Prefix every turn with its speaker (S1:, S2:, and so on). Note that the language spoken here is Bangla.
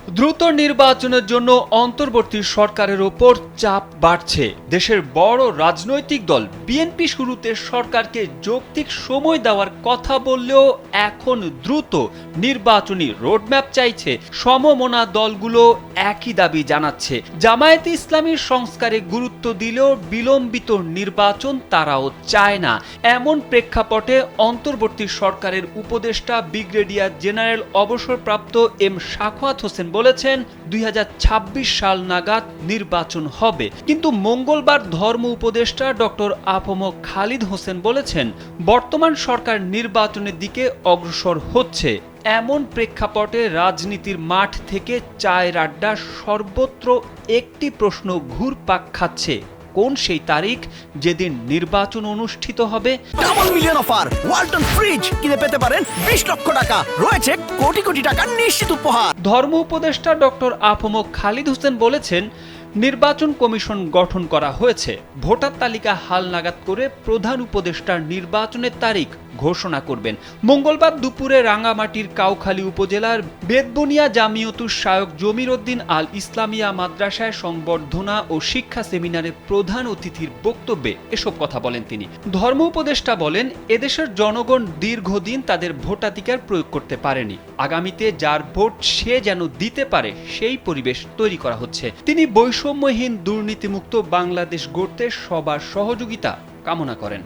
S1: দ্রুত নির্বাচনের জন্য অন্তর্বর্তী সরকারের ওপর চাপ বাড়ছে। দেশের বড় রাজনৈতিক দল বিএনপি শুরুতে সরকারকে যৌক্তিক সময় দেওয়ার কথা বললেও এখন দ্রুত নির্বাচনী রোডম্যাপ চাইছে। সমমনা দলগুলো একই দাবি জানাচ্ছে। জামায়াতে ইসলামীর সংস্কারে গুরুত্ব দিলেও বিলম্বিত নির্বাচন তারাও চায় না। এমন প্রেক্ষাপটে অন্তর্বর্তী সরকারের উপদেষ্টা ব্রিগেডিয়ার জেনারেল অবসরপ্রাপ্ত এম সাখাওয়াত হোসেন বলেছেন ২০২৬ সাল নাগাদ নির্বাচন হবে। কিন্তু মঙ্গলবার ধর্ম উপদেষ্টা ডক্টর আ.ম খালিদ হোসেন বলেছেন বর্তমান সরকার নির্বাচনের দিকে অগ্রসর হচ্ছে। এমন প্রেক্ষাপটে রাজনীতির মাঠ থেকে চায়ের আড্ডা সর্বত্র একটি প্রশ্ন ঘুরপাক খাচ্ছে, কোন সেই তারিখ যেদিন নির্বাচন অনুষ্ঠিত হবে।
S2: Double million offer Walton fridge কিনে পেতে পারেন ২০ লক্ষ টাকা, রয়েছে কোটি কোটি টাকার নিশ্চিত উপহার।
S1: ধর্ম উপদেষ্টা ডক্টর আ.ম খালিদ হোসেন বলেছেন নির্বাচন কমিশন গঠন করা হয়েছে। ভোটার তালিকা হালনাগাদ করে প্রধান উপদেষ্টার নির্বাচনের তারিখ ঘোষণা করবেন। মঙ্গলবার দুপুরে রাঙ্গামাটির কাউখালী উপজেলার বেতবুনিয়া জামিয়তুস শায়খ জমির উদ্দিন আল ইসলামিয়া মাদ্রাসায় সংবর্ধনা ও শিক্ষা সেমিনারে প্রধান অতিথির বক্তব্যে এসব কথা বলেন তিনি। ধর্ম উপদেষ্টা বলেন এদেশের জনগণ দীর্ঘদিন তাদের ভোটাধিকার প্রয়োগ করতে পারেনি। আগামীতে যার ভোট সে যেন দিতে পারে সেই পরিবেশ তৈরি করা হচ্ছে। তিনি বৈষম্যহীন দুর্নীতিমুক্ত বাংলাদেশ গড়তে সবার সহযোগিতা কামনা করেন।